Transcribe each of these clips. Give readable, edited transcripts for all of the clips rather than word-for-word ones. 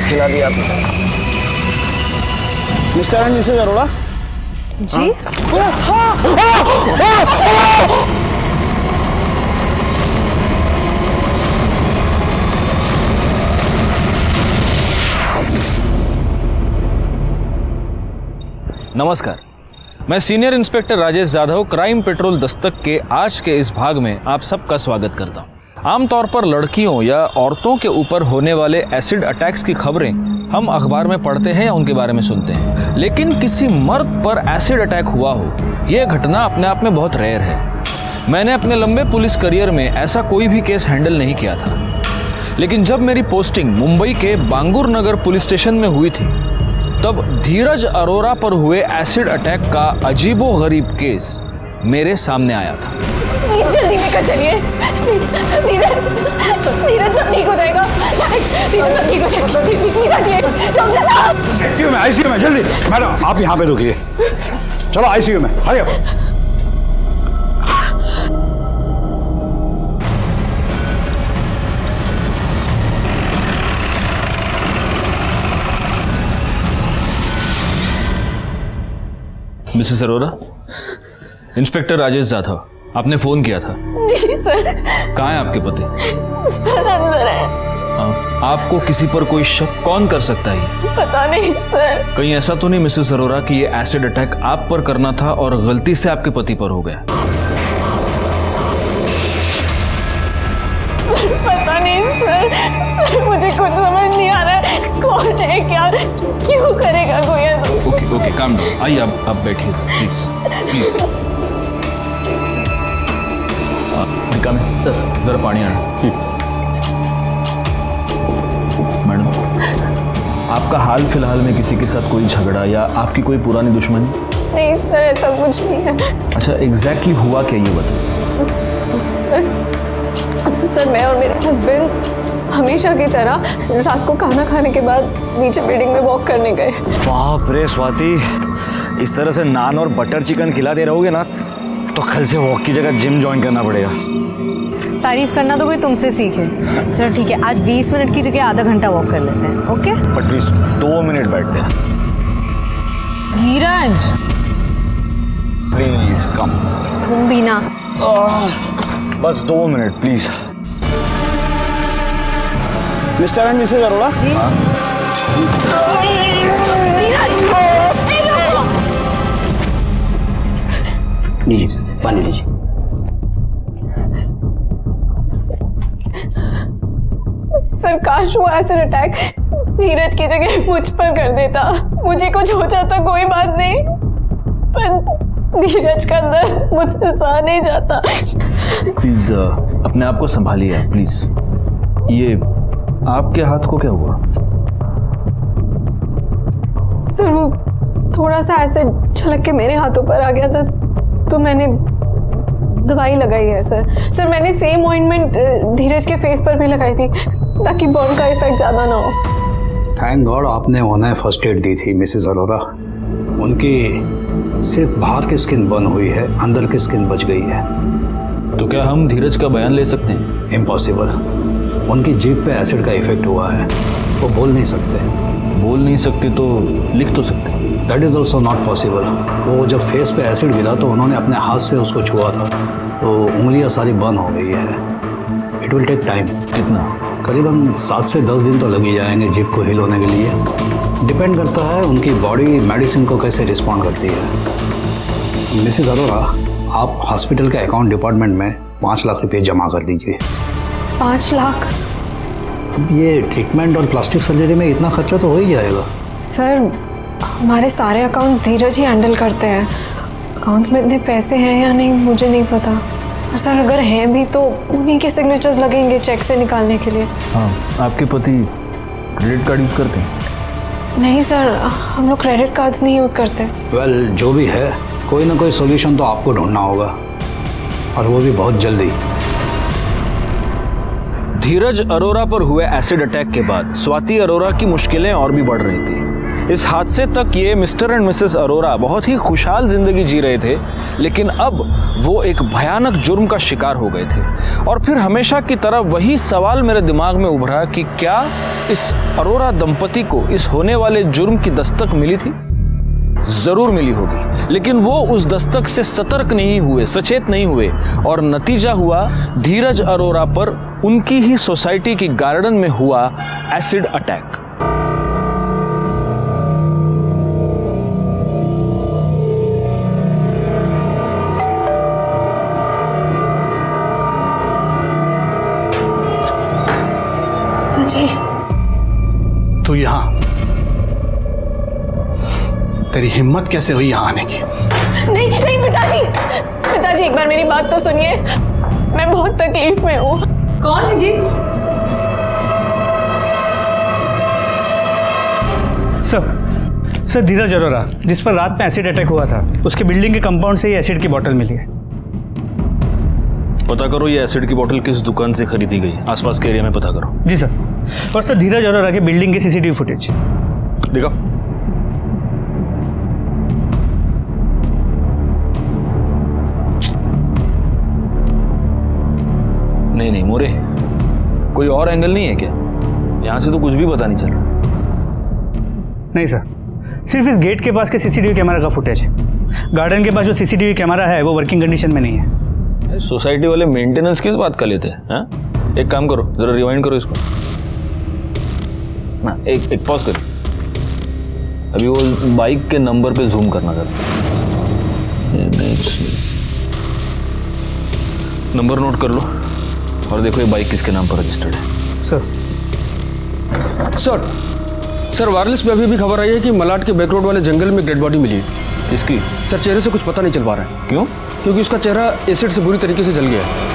खिला दिया आपने। मिस्टर एंड मिसेज अरोड़ा जी। नमस्कार, मैं senior inspector Rajesh Jadhav crime petrol Dastak के आज के इस भाग में आप सबका स्वागत करता हूँ। आमतौर पर लड़कियों या औरतों के ऊपर होने वाले एसिड अटैक्स की खबरें हम अखबार में पढ़ते हैं या उनके बारे में सुनते हैं, लेकिन किसी मर्द पर एसिड अटैक हुआ हो, यह घटना अपने आप में बहुत रेयर है। मैंने अपने लंबे पुलिस करियर में ऐसा कोई भी केस हैंडल नहीं किया था, लेकिन जब मेरी पोस्टिंग मुंबई के बांगुर नगर पुलिस स्टेशन में हुई थी, तब धीरज अरोड़ा पर हुए एसिड अटैक का अजीबोगरीब केस मेरे सामने आया था। प्लीज जल्दी लेकर चलिए। धीरज धीरज सब ठीक हो जाएगा। धीरज सब ठीक हो जाएगा। प्लीज हटिए डॉक्टर साहब। आईसीयू में जल्दी। मैडम आप यहाँ पे रुकिए, चलो आईसीयू में, hurry up. Mrs Arora, inspector Rajesh Jadhav, आपने फोन किया था। जी सर। कहाँ है आपके पति? सर अंदर है। आपको किसी पर कोई शक कौन कर सकता है? पता नहीं सर। कहीं ऐसा तो नहीं मिसेस अरोड़ा कि ये एसिड अटैक आप पर करना था और गलती से आपके पति पर हो गया? पता नहीं सर, मुझे कुछ समझ नहीं आ रहा है कौन है, क्या, क्यों करेगा कोई ऐसा। Okay okay, calm down. आइए आप बैठिए प्लीज प्लीज। निकाल जरा पानी आना। मैडम, आपका हाल फिलहाल में किसी के साथ कोई झगड़ा या आपकी कोई पुरानी दुश्मनी? नहीं सर, ऐसा कुछ नहीं है। अच्छा, एग्जैक्टली हुआ क्या ये बताइए। सर मैं और मेरा हस्बैंड हमेशा की तरह रात को खाना खाने के बाद नीचे बिल्डिंग में वॉक करने गए। बाप रे स्वाति, इस तरह से नान और बटर चिकन खिला दे रहोगे ना तो कल से वॉक की जगह जिम ज्वाइन करना पड़ेगा। तारीफ करना तो कोई तुमसे सीखे। चलो ठीक है, आज 20 मिनट की जगह आधा घंटा वॉक कर लेते हैं। ओके बट प्लीज 2 मिनट बैठते हैं। Dheeraj please come. तुम भी ना। बस 2 minute please. Mister and missus Arora ji. लीजिए पानी लीजिए। सर काश वो एसिड अटैक धीरज की जगह मुझ पर कर देता, मुझे कुछ हो जाता कोई बात नहीं, पर धीरज का दर्द मुझसे सहा नहीं जाता। प्लीज अपने आप को संभालिए प्लीज। ये आपके हाथ को क्या हुआ? सर वो थोड़ा सा एसिड छलक के मेरे हाथों पर आ गया था, तो मैंने दवाई लगाई है सर। सर मैंने सेम ऑइंटमेंट धीरज के फेस पर भी लगाई थी ताकि बर्न का इफेक्ट ज़्यादा ना हो। थैंक गॉड आपने उन्हें फर्स्ट एड दी थी मिसेस अरोड़ा। उनकी सिर्फ बाहर की स्किन बर्न हुई है, अंदर की स्किन बच गई है। तो क्या हम धीरज का बयान ले सकते हैं? इम्पॉसिबल। उनकी जीभ पे एसिड का इफेक्ट हुआ है, वो बोल नहीं सकते। बोल नहीं सकते तो लिख तो सकते। That is also not possible. वो जब फेस पे एसिड गिरा तो उन्होंने अपने हाथ से उसको छुआ था, तो उंगलियां सारी बर्न हो गई है। It will take time. कितना? करीबन 7 से 10 दिन तो लग ही जाएंगे जीभ को हील होने के लिए। डिपेंड करता है उनकी बॉडी मेडिसिन को कैसे रिस्पॉन्ड करती है। मिसेस अरोड़ा, आप हॉस्पिटल के अकाउंट डिपार्टमेंट में 5 लाख रुपये जमा कर दीजिए। 5 लाख? अब ये ट्रीटमेंट और प्लास्टिक सर्जरी में इतना खर्चा तो हो ही जाएगा। सर हमारे सारे अकाउंट्स धीरज ही हैंडल करते हैं। अकाउंट्स में इतने पैसे हैं या नहीं मुझे नहीं पता, और सर अगर हैं भी तो उन्हीं के सिग्नेचर्स लगेंगे चेक से निकालने के लिए। हाँ, आपके पति क्रेडिट कार्ड यूज़ करते हैं? नहीं सर, हम लोग क्रेडिट कार्ड्स नहीं यूज़ करते। वेल जो भी है, कोई ना कोई सोल्यूशन तो आपको ढूंढना होगा, और वो भी बहुत जल्दी। धीरज अरोड़ा पर हुए एसिड अटैक के बाद स्वाति अरोड़ा की मुश्किलें और भी बढ़ रही थी। इस हादसे तक ये मिस्टर एंड मिसेस अरोरा बहुत ही खुशहाल जिंदगी जी रहे थे, लेकिन अब वो एक भयानक जुर्म का शिकार हो गए थे। और फिर हमेशा की तरह वही सवाल मेरे दिमाग में उभरा कि क्या इस अरोरा दंपति को इस होने वाले जुर्म की दस्तक मिली थी? जरूर मिली होगी, लेकिन वो उस दस्तक से सतर्क नहीं हुए, सचेत नहीं हुए, और नतीजा हुआ धीरज अरोरा पर उनकी ही सोसाइटी की गार्डन में हुआ एसिड अटैक। तू यहाँ, तेरी हिम्मत कैसे हुई यहाँ आने की? नहीं नहीं पिताजी, पिताजी एक बार मेरी बात तो सुनिए, मैं बहुत तकलीफ में हूँ। कौन है जी? सर धीरज अरोरा, जिस पर रात में एसिड अटैक हुआ था, उसके बिल्डिंग के कंपाउंड से ही एसिड की बोतल मिली है। पता करो ये एसिड की बोतल किस दुकान से खरीदी गई, आसपास के एरिया में पता करो। जी सर। और सर धीरज अरोरा के बिल्डिंग की सीसीटीवी फुटेज देखो। नहीं नहीं मोरे, कोई और एंगल नहीं है क्या? यहां से तो कुछ भी पता नहीं चल रहा। नहीं सर, सिर्फ इस गेट के पास के सीसीटीवी कैमरा का फुटेज है। गार्डन के पास जो सीसीटीवी कैमरा है वो वर्किंग कंडीशन में नहीं है। सोसाइटी वाले मेंटेनेंस किस बात का लेते हैं? एक काम करो, जरा रिवाइंड करो इसको ना, एक पॉज करो। अभी वो बाइक के नंबर पे जूम करना जरा, नंबर नोट कर लो और देखो ये बाइक किसके नाम पर रजिस्टर्ड है। सर वायरलेस में अभी भी खबर आई है कि मलाड के बैक रोड वाले जंगल में डेड बॉडी मिली है। किसकी? सर चेहरे से कुछ पता नहीं चल पा रहा है। क्यों? क्योंकि उसका चेहरा एसिड से बुरी तरीके से जल गया है।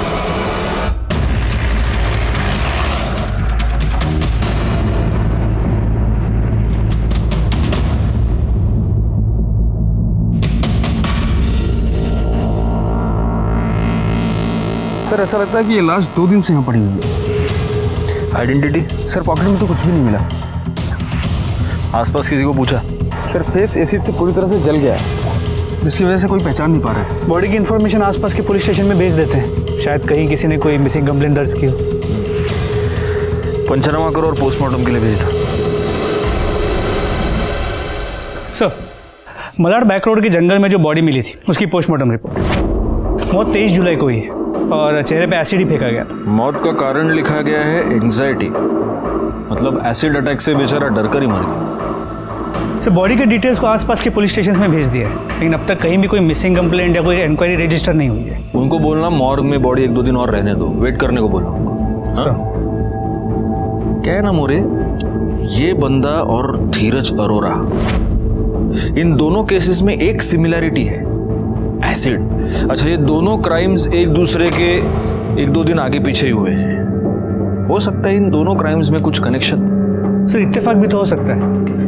सर ऐसा लगता है कि ये लाश 2 दिन से यहाँ पड़ी हुई है। आइडेंटिटी? सर पॉकेट में तो कुछ भी नहीं मिला। आसपास किसी को पूछा? सर फेस एसिड से पूरी तरह से जल गया है, जिसकी वजह से कोई पहचान नहीं पा रहा है। बॉडी की इन्फॉर्मेशन आसपास के पुलिस स्टेशन में भेज देते हैं, शायद कहीं किसी ने कोई मिसिंग कंप्लेंट दर्ज की हो। पंचनामा करो और पोस्टमार्टम के लिए भेज दो। सर मलाड बैक रोड के जंगल में जो बॉडी मिली थी उसकी पोस्टमार्टम रिपोर्ट, मौत 23 जुलाई को हुई है और चेहरे पे एसिड ही फेंका गया। मौत का कारण लिखा गया है एंजाइटी, मतलब एसिड अटैक से बेचारा डर कर ही मर गया। सर बॉडी के डिटेल्स को आसपास के पुलिस स्टेशन में भेज दिया है, लेकिन अब तक कहीं भी कोई मिसिंग कंप्लेंट या कोई इंक्वायरी रजिस्टर नहीं हुई है। उनको बोलना मॉर्ग में बॉडी 1-2 दिन और रहने दो, वेट करने को बोला उनको। क्या है ना मोरे, ये बंदा और धीरज अरोरा, इन दोनों केसेस में एक सिमिलैरिटी है, एसिड। अच्छा, ये दोनों क्राइम्स एक दूसरे के 1-2 दिन आगे पीछे ही हुए हैं। हो सकता है इन दोनों क्राइम्स में कुछ कनेक्शन। सर इत्तेफाक भी तो हो सकता है,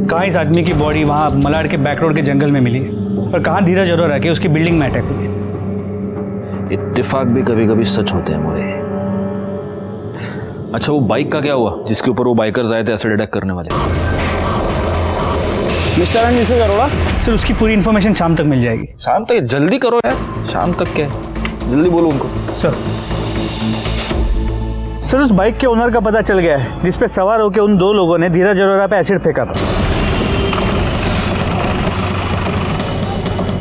कहाँ इस आदमी की बॉडी वहाँ मलाड के बैक रोड के जंगल में मिली है और कहाँ धीरज अरोरा की उसकी बिल्डिंग में अटैक हुई है। इत्तेफाक भी कभी कभी सच होते हैं मोरे। अच्छा वो बाइक का क्या हुआ जिसके ऊपर वो बाइकर्स आए थे एसिड अटैक करने वाले? Mister and Mrs Arora, sir उसकी पूरी इन्फॉर्मेशन शाम तक मिल जाएगी। शाम तक? जल्दी करो यार, शाम तक क्या है, जल्दी बोलो उनको। सर उस बाइक के ओनर का पता चल गया है जिस पे सवार होकर उन 2 लोगों ने धीरज अरोरा पे एसिड फेंका था।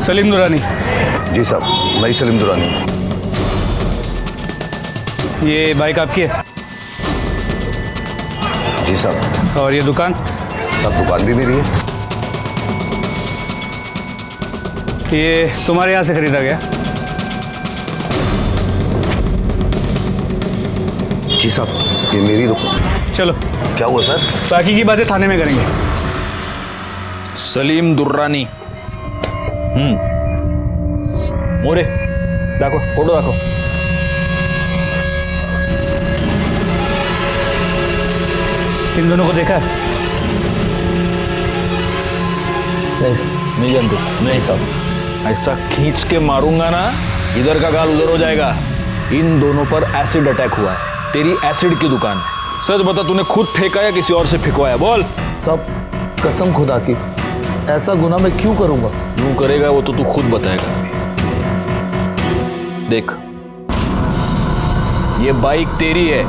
सलीम दुरानी। जी साहब, मैं सलीम दुरानी। ये बाइक आपकी है? जी साहब। और ये दुकान? सब दुकान भी मेरी है। ये तुम्हारे यहाँ से खरीदा गया? जी साहब, ये मेरी दुकान। चलो। क्या हुआ सर? बाकी की बातें थाने में करेंगे। सलीम दुर्रानी। मोरे देखो, फोटो देखो। इन दोनों को देखा है? नहीं जानते? नहीं साहब, ऐसा खींच के मारूंगा ना, इधर का गाल उधर हो जाएगा। इन दोनों पर एसिड अटैक हुआ है, तेरी एसिड की दुकान है। सच बता, तूने खुद फेंका या किसी और से फेंकवाया? बोल। सब कसम खुदा की ऐसा गुनाह मैं क्यों करूंगा? यूं करेगा वो तो तू खुद बताएगा। देख, ये बाइक तेरी है।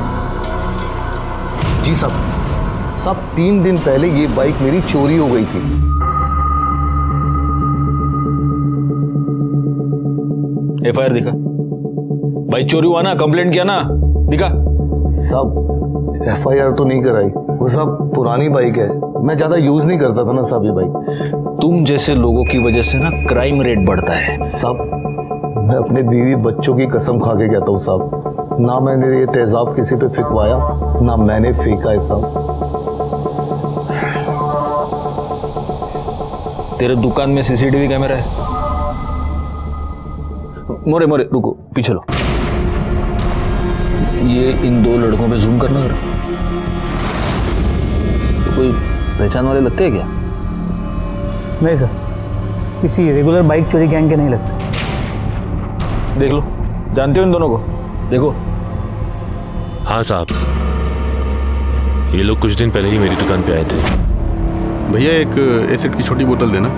जी साहब, 3 दिन पहले ये बाइक मेरी चोरी हो गई थी। एफआईआर दिखा। बाइक चोरी हुआ ना, कंप्लेंट किया ना, दिखा। साहब एफआईआर तो नहीं कराई, वो सब पुरानी बाइक है, मैं ज्यादा यूज नहीं करता था ना साहब ये बाइक। तुम जैसे लोगों की वजह से ना क्राइम रेट बढ़ता है। साहब मैं अपने बीवी बच्चों की कसम खा के कहता हूँ साहब, ना मैंने ये तेजाब किसी पे फेंकवाया, ना मैंने फेंका है साहब। तेरे दुकान में सीसीटीवी कैमरा है? मोरे मोरे रुको, पीछे लो। ये इन 2 लड़कों पे जूम करना जरा। तो कोई पहचान वाले लगते हैं क्या? नहीं सर, किसी रेगुलर बाइक चोरी गैंग के नहीं लगते। देख लो, जानते हो इन दोनों को? देखो। हाँ साहब, ये लोग कुछ दिन पहले ही मेरी दुकान पे आए थे। भैया एक एसिड की छोटी बोतल देना।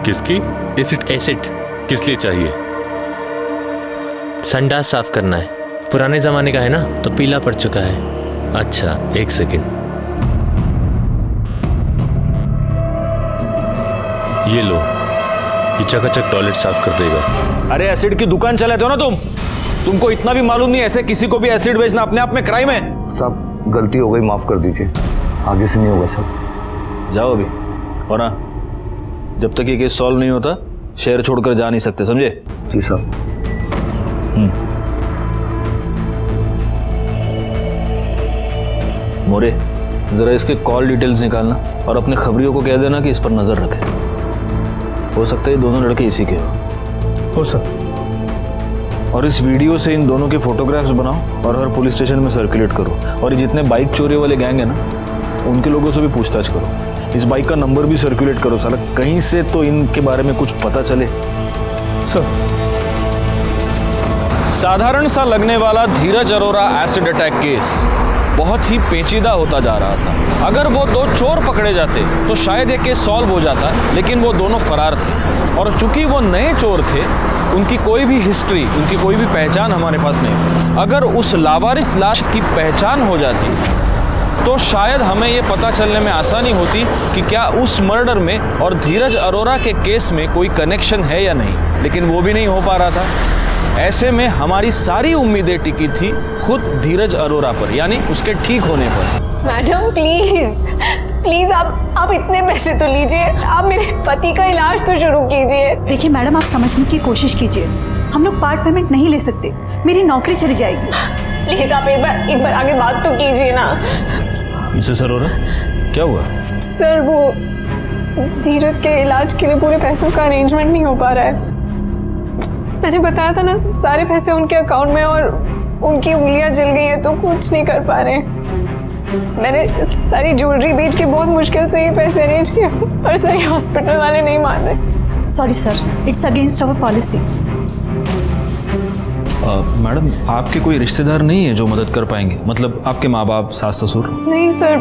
किसकी? एसिड किस लिए चाहिए? संडास साफ करना है, पुराने जमाने का है ना तो पीला पड़ चुका है। अच्छा, 1 सेकेंड। ये लो, ये चकाचक टॉयलेट साफ कर देगा। अरे एसिड की दुकान चलाते हो ना तुम? तुमको इतना भी मालूम नहीं ऐसे किसी को भी एसिड बेचना अपने आप में क्राइम है? साहब गलती हो गई, माफ कर दीजिए, आगे से नहीं होगा साहब। जाओ अभी, और ना जब तक ये केस सॉल्व नहीं होता शहर छोड़कर जा नहीं सकते, समझे? जी साहब। मोरे, जरा इसके कॉल डिटेल्स निकालना और अपने खबरियों को कह देना कि इस पर नजर रखें। हो सकता है ये दोनों लड़के इसी के हो सर। और इस वीडियो से इन दोनों के फोटोग्राफ्स बनाओ और हर पुलिस स्टेशन में सर्कुलेट करो। और ये जितने बाइक चोरी वाले गैंग है ना, उनके लोगों से भी पूछताछ करो। इस बाइक का नंबर भी सर्कुलेट करो, साला कहीं से तो इनके बारे में कुछ पता चले। सर, साधारण सा लगने वाला धीरज अरोरा एसिड अटैक केस बहुत ही पेचीदा होता जा रहा था। अगर वो 2 चोर पकड़े जाते तो शायद ये केस सॉल्व हो जाता, लेकिन वो दोनों फरार थे। और चूंकि वो नए चोर थे, उनकी कोई भी हिस्ट्री, उनकी कोई भी पहचान हमारे पास नहीं थी। अगर उस लावारिस लाश की पहचान हो जाती तो शायद हमें ये पता चलने में आसानी होती कि क्या उस मर्डर में और धीरज अरोरा के केस में कोई कनेक्शन है या नहीं, लेकिन वो भी नहीं हो पा रहा था। ऐसे में हमारी सारी उम्मीदें टिकी थी खुद धीरज अरोरा पर, यानी उसके ठीक होने पर। मैडम प्लीज आप इतने पैसे तो लीजिए, आप मेरे पति का इलाज तो शुरू कीजिए। देखिए मैडम, आप समझने की कोशिश कीजिए, हम लोग पार्ट पेमेंट नहीं ले सकते, मेरी नौकरी चली जाएगी। प्लीज आप एक बार आगे बात तो कीजिए ना। मिसेस अरोरा, क्या हुआ? सर वो धीरज के इलाज के लिए पूरे पैसों का अरेंजमेंट नहीं हो पा रहा है। मैंने बताया था ना, सारे पैसे उनके अकाउंट में और उनकी उंगलियां जल गई हैं तो कुछ नहीं कर पा रहे। मैंने सारी ज्वेलरी बेच के बहुत मुश्किल से ये पैसे अरेंज किए, पर सर ये हॉस्पिटल वाले नहीं मान रहे। Sorry sir, it's against our policy. Madam, आपके कोई रिश्तेदार नहीं है जो मदद कर पाएंगे? मतलब आपके माँ बाप, सास ससुर? नहीं सर,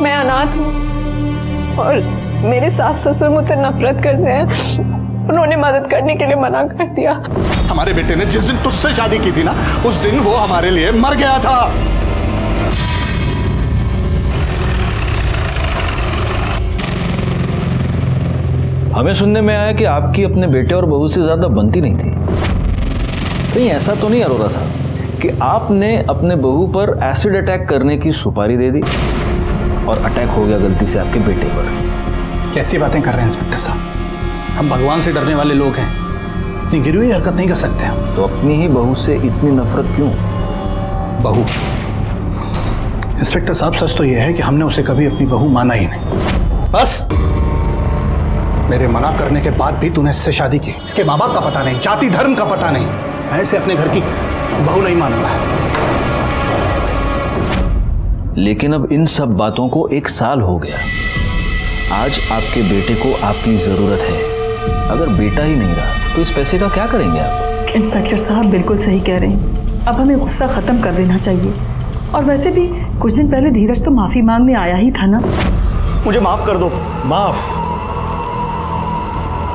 मैं अनाथ हूँ और मेरे सास ससुर मुझसे नफरत करते हैं। उन्होंने मदद करने के लिए मना कर दिया। हमारे बेटे ने जिस दिन तुझसे शादी की थी ना, उस दिन वो हमारे लिए मर गया था। हमें सुनने में आया कि आपकी अपने बेटे और बहू से ज्यादा बनती नहीं थी। कहीं ऐसा तो नहीं अरोरा साहब कि आपने अपने बहू पर एसिड अटैक करने की सुपारी दे दी और अटैक हो गया गलती से आपके बेटे पर? कैसी बातें कर रहे हैं इंस्पेक्टर साहब, हम भगवान से डरने वाले लोग हैं, इतनी गिरी हुई हरकत नहीं कर सकते हम। तो अपनी ही बहू से इतनी नफरत क्यों? बहू? इंस्पेक्टर साहब सच तो यह है कि हमने उसे कभी अपनी बहू माना ही नहीं। बस मेरे मना करने के बाद भी तूने इससे शादी की। इसके माँ बाप का पता नहीं, जाति धर्म का पता नहीं, ऐसे अपने घर की बहू नहीं मानूंगा। लेकिन अब इन सब बातों को 1 साल हो गया। आज आपके बेटे को आपकी जरूरत है। अगर बेटा ही नहीं रहा तो इस पैसे का क्या करेंगे आप? इंस्पेक्टर साहब बिल्कुल सही कह रहे हैं, अब हमें गुस्सा खत्म कर देना चाहिए। और वैसे भी कुछ दिन पहले धीरज तो माफी मांगने आया ही था ना। मुझे माफ कर दो। माफ?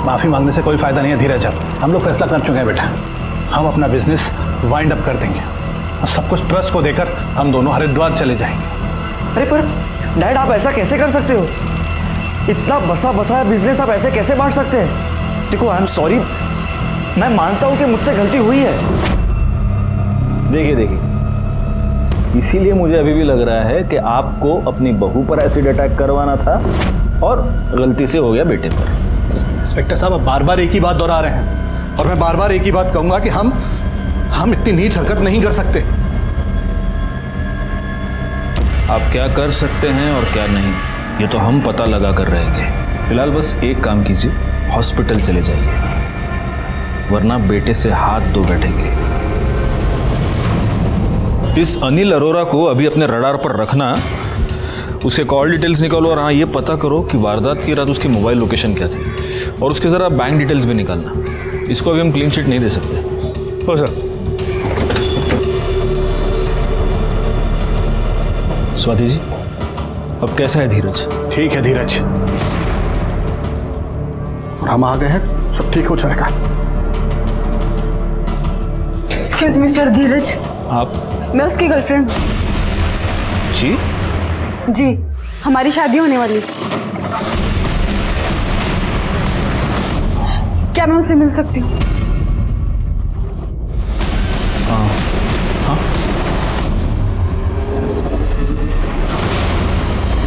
माफ़ी मांगने से कोई फ़ायदा नहीं है धीरज। अब हम लोग फैसला कर चुके हैं बेटा, हम अपना बिजनेस वाइंड अप कर देंगे और सब कुछ ट्रस्ट को देकर हम दोनों हरिद्वार चले जाएंगे। अरे पर डैड, आप ऐसा कैसे कर सकते हो? इतना बसा बसाया बिजनेस आप ऐसे कैसे बांट सकते हैं? देखो, आई एम सॉरी, मैं मानता हूं कि मुझसे गलती हुई है। देखिए, इसीलिए मुझे अभी भी लग रहा है कि आपको अपनी बहू पर एसिड अटैक करवाना था और गलती से हो गया बेटे पर। इंस्पेक्टर साहब, आप बार बार एक ही बात दोहरा रहे हैं और मैं बार बार एक ही बात कहूंगा कि हम इतनी नीच हरकत नहीं कर सकते। आप क्या कर सकते हैं और क्या नहीं, ये तो हम पता लगा कर रहेंगे। फिलहाल बस एक काम कीजिए, हॉस्पिटल चले जाइए, वरना बेटे से हाथ धो बैठेंगे। इस अनिल अरोरा को अभी अपने रडार पर रखना, उसके कॉल डिटेल्स निकालो और हाँ, ये पता करो कि वारदात की रात उसकी मोबाइल लोकेशन क्या थी, और उसके ज़रा बैंक डिटेल्स भी निकालना। इसको अभी हम क्लीन चिट नहीं दे सकते। हो सर। स्वाति जी, अब कैसा है धीरज? ठीक है धीरज, और हम आ गए हैं, सब ठीक हो जाएगा। एक्सक्यूज मी सर, धीरज। आप? मैं उसकी गर्लफ्रेंड। जी? जी, हमारी शादी होने वाली। क्या मैं उससे मिल सकती हूँ? हाँ।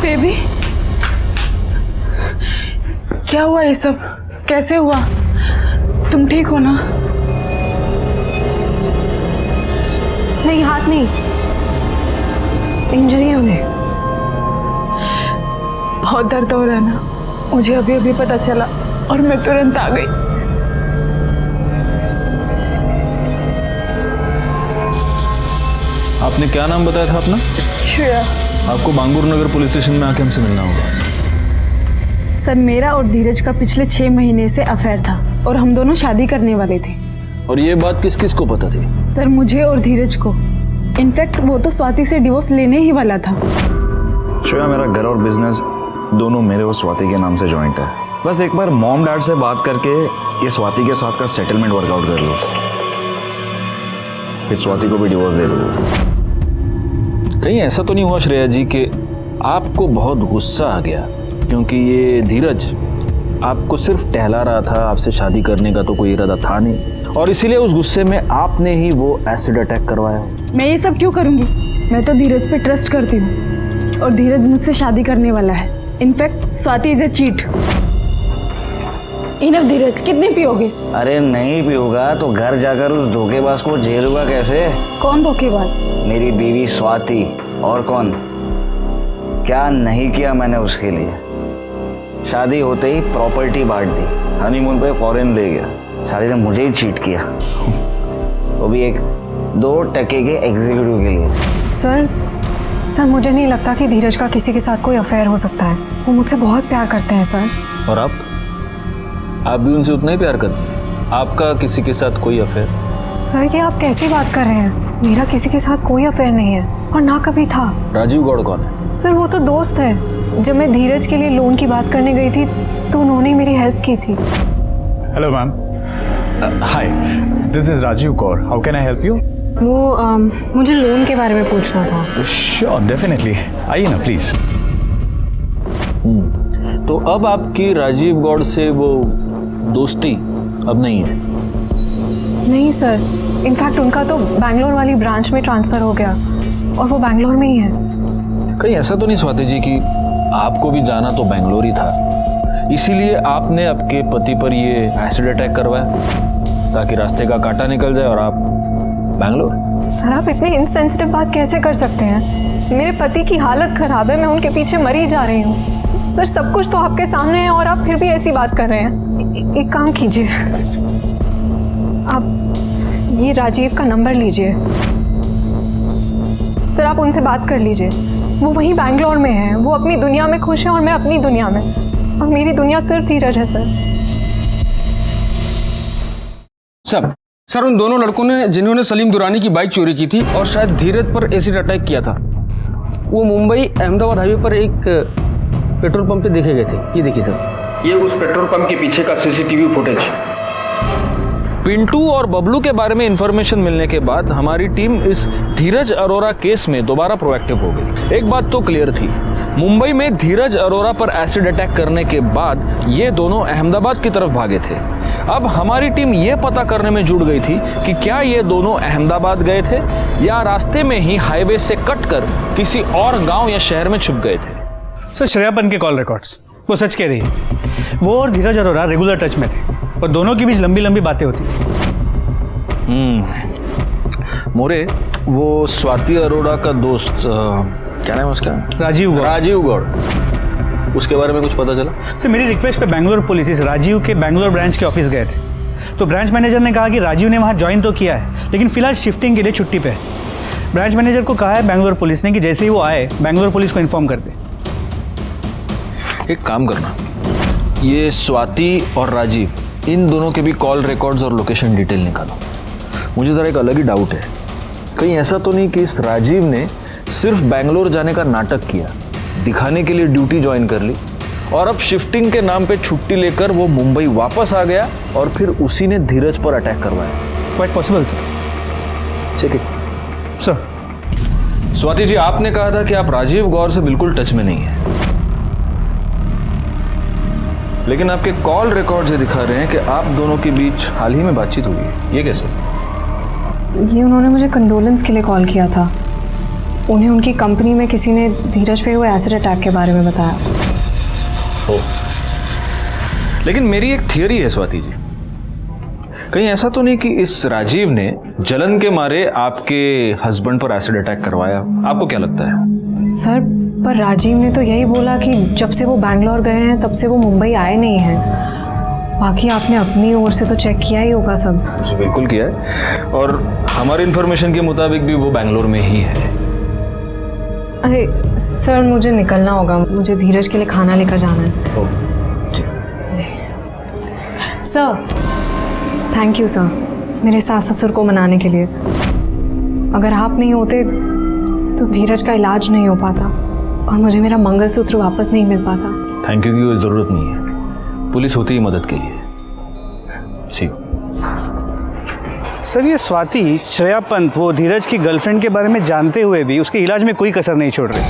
बेबी, क्या हुआ ये सब? कैसे हुआ? तुम ठीक हो ना? नहीं, हाथ नहीं, इंजरी है उन्हें। बहुत दर्द हो रहा है ना? मुझे अभी अभी पता चला और मैं तुरंत आ गई। आपने क्या नाम बताया था अपना? श्रेया। आपको बांगूर नगर पुलिस स्टेशन में आके हमसे मिलना होगा। सर, मेरा और धीरज का पिछले 6 महीने से अफेयर था और हम दोनों शादी करने वाले थे। और ये बात किस किस को पता थी? सर, मुझे और धीरज को। इनफैक्ट वो तो स्वाति से डिवोर्स लेने ही वाला था। श्रेया, मेरा घर और बिजनेस दोनों मेरे और स्वाति के नाम से जॉइंट है। बस एक बार मॉम डैड से बात करके ये स्वाति के साथ का सेटलमेंट वर्कआउट कर लो, फिर स्वाति को भी डिवोर्स दे दो। कहीं ऐसा तो नहीं हुआ श्रेया जी कि आपको बहुत गुस्सा आ गया क्योंकि ये धीरज आपको सिर्फ टहला रहा था, आपसे शादी करने का तो कोई इरादा था नहीं, और इसीलिए उस गुस्से में आपने ही वो एसिड अटैक करवाया? मैं ये सब क्यों करूंगी? मैं तो धीरज पे ट्रस्ट करती हूँ और धीरज मुझसे शादी करने वाला है। In fact Swati is a cheat. Enough Dheeraj, कितनी पियोगे? अरे नहीं पियूंगा तो घर जाकर उस धोखेबाज को झेलूंगा कैसे? कौन धोखेबाज? मेरी बीवी स्वाति, और कौन? क्या नहीं किया मैंने उसके लिए? शादी होते ही प्रॉपर्टी बांट दी, हनीमून पे फॉरेन ले गया, शादी ने मुझे ही चीट किया, वो भी एक 2 टके के एग्जीक्यूटिव के लिए। सर, मुझे नहीं लगता कि धीरज का किसी के साथ कोई अफेयर हो सकता है। वो मुझसे बहुत प्यार करते हैं सर। और आप भी उनसे उतना ही प्यार करते हैं? आपका किसी के साथ कोई अफेयर? सर, ये आप कैसी बात कर रहे हैं? मेरा किसी के साथ कोई अफेयर नहीं है और ना कभी था। राजीव गौड़ कौन है? सर, वो तो दोस्त है। जब मैं धीरज के लिए लोन की बात करने गई थी तो उन्होंने मेरी हेल्प की थी। Hello ma'am, hi, this is Rajiv Kaur, how can I help you? वो मुझे लोन के बारे में पूछना था। श्योर, डेफिनेटली, आइए ना प्लीज। तो अब आपकी राजीव गौड़ से वो दोस्ती अब नहीं है? नहीं सर, इनफैक्ट उनका तो बैंगलोर वाली ब्रांच में ट्रांसफ़र हो गया और वो बैंगलोर में ही है। कहीं ऐसा तो नहीं स्वाति जी कि आपको भी जाना तो बैंगलोर ही था, इसीलिए आपने आपके पति पर ये एसिड अटैक करवाया ताकि रास्ते का कांटा निकल जाए और आप बैंगलोर? सर, आप इतनी इनसेंसिटिव बात कैसे कर सकते हैं? मेरे पति की हालत ख़राब है, मैं उनके पीछे मरी जा रही हूँ। सर, सब कुछ तो आपके सामने है और आप फिर भी ऐसी बात कर रहे हैं। एक काम कीजिए, आप ये राजीव का नंबर लीजिए। सर, आप उनसे बात कर लीजिए। वो वहीं बैंगलोर में है, वो अपनी दुनिया में खुश है और मैं अपनी दुनिया में, और मेरी दुनिया सिर्फ धीरज है। सर, उन दोनों लड़कों ने जिन्होंने सलीम दुरानी की बाइक चोरी की थी और शायद धीरज पर एसिड अटैक किया था, वो मुंबई अहमदाबाद हाईवे पर एक पेट्रोल पंप पे देखे गए थे। ये देखिए सर। ये उस पेट्रोल पंप के पीछे का सीसीटीवी फुटेज। पिंटू और बबलू के बारे में इंफॉर्मेशन मिलने के बाद हमारी टीम इस धीरज अरोरा केस में दोबारा प्रोएक्टिव हो गई। एक बात तो क्लियर थी, मुंबई में धीरज अरोरा पर एसिड अटैक करने के बाद ये दोनों अहमदाबाद की तरफ भागे थे। अब हमारी टीम ये पता करने में जुट गई थी कि क्या ये दोनों अहमदाबाद गए थे या रास्ते में ही हाईवे से कट कर किसी और गांव या शहर में छुप गए थे। सर श्रेयापन के कॉल रिकॉर्ड्स वो सच कह रही है। वो और धीरज अरोरा रेगुलर टच में थे और दोनों के बीच लंबी लंबी बातें होती। मोरे, वो स्वाति अरोरा का दोस्त क्या नाम है उसका? राजीव गौड़। राजीव गौड़, उसके बारे में कुछ पता चला? सर मेरी रिक्वेस्ट पे बेंगलोर पुलिस इस राजीव के बेंगलोर ब्रांच के ऑफिस गए थे, तो ब्रांच मैनेजर ने कहा कि राजीव ने वहाँ ज्वाइन तो किया है लेकिन फिलहाल शिफ्टिंग के लिए छुट्टी पे है। ब्रांच मैनेजर को कहा है बेंगलोर पुलिस ने कि जैसे ही वो आए बेंगलोर पुलिस को इन्फॉर्म कर दे। एक काम करना, ये स्वाति और राजीव इन दोनों के भी कॉल रिकॉर्ड्स और लोकेशन डिटेल निकालो। मुझे ज़रा एक अलग ही डाउट है, कहीं ऐसा तो नहीं कि इस राजीव ने सिर्फ बेंगलोर जाने का नाटक किया, दिखाने के लिए ड्यूटी ज्वाइन कर ली और अब शिफ्टिंग के नाम पे छुट्टी लेकर वो मुंबई वापस आ गया और फिर उसी ने धीरज पर अटैक करवाया? Quite possible sir. ठीक है सर। स्वाति जी, आपने कहा था कि आप राजीव गौर से बिल्कुल टच में नहीं है, लेकिन आपके कॉल रिकॉर्ड ये दिखा रहे हैं कि आप दोनों के बीच हाल ही में बातचीत हुई है। ये कैसे? ये उन्होंने मुझे कंडोलेंस के लिए कॉल किया था। उन्हें उनकी कंपनी में किसी ने धीरज पे हुए एसिड अटैक के बारे में बताया। लेकिन मेरी एक थियरी है स्वाति जी, कहीं ऐसा तो नहीं कि इस राजीव ने जलन के मारे आपके हस्बैंड पर एसिड अटैक करवाया? आपको क्या लगता है? सर पर राजीव ने तो यही बोला कि जब से वो बैंगलोर गए हैं तब से वो मुंबई आए नहीं हैं। बाकी आपने अपनी ओर से तो चेक किया ही होगा सब। जी बिल्कुल किया है और हमारी इन्फॉर्मेशन के मुताबिक भी वो बैंगलोर में ही है। अरे सर मुझे निकलना होगा, मुझे धीरज के लिए खाना लेकर जाना है। जी जी सर, थैंक यू सर मेरे सास ससुर को मनाने के लिए। अगर आप नहीं होते तो धीरज का इलाज नहीं हो पाता और मुझे मेरा मंगलसूत्र वापस नहीं मिल पाता। थैंक यू की कोई ज़रूरत नहीं है, पुलिस होती ही मदद के लिए। सी सर ये स्वाति श्रेया पंत वो धीरज की गर्लफ्रेंड के बारे में जानते हुए भी उसके इलाज में कोई कसर नहीं छोड़ रही।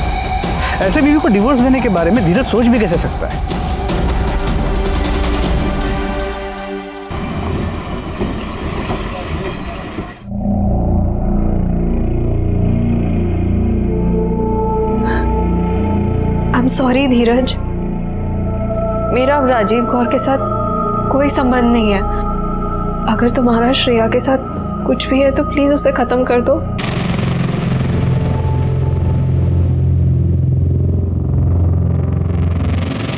ऐसे बीवी को डिवोर्स देने के बारे में धीरज सोच भी कैसे सकता है? आई एम सॉरी धीरज, मेरा अब राजीव कौर के साथ कोई संबंध नहीं है। अगर तुम्हारा श्रेया के साथ कुछ भी है तो प्लीज उसे खत्म कर दो।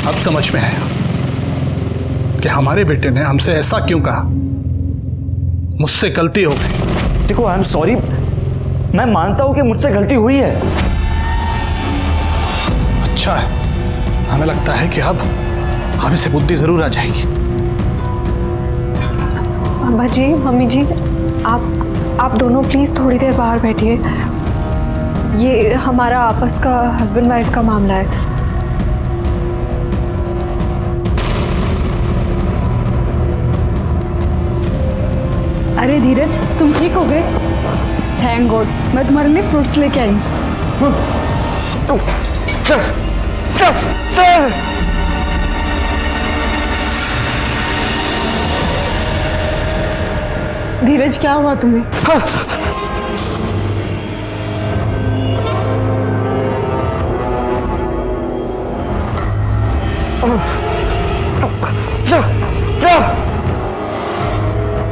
अब समझ में आया कि हमारे बेटे ने हमसे ऐसा क्यों कहा। मुझसे गलती हो गई। देखो आई एम सॉरी, मैं मानता हूं कि मुझसे गलती हुई है। अच्छा है, हमें लगता है कि अब इसे बुद्धि जरूर आ जाएगी। अब्बा जी, मम्मी जी, आप दोनों प्लीज थोड़ी देर बाहर बैठिए। ये हमारा आपस का हस्बैंड वाइफ का मामला है। अरे धीरज, तुम ठीक हो गए? थैंक गॉड, मैं तुम्हारे लिए फ्रूट्स लेके आई। धीरज क्या हुआ तुम्हें?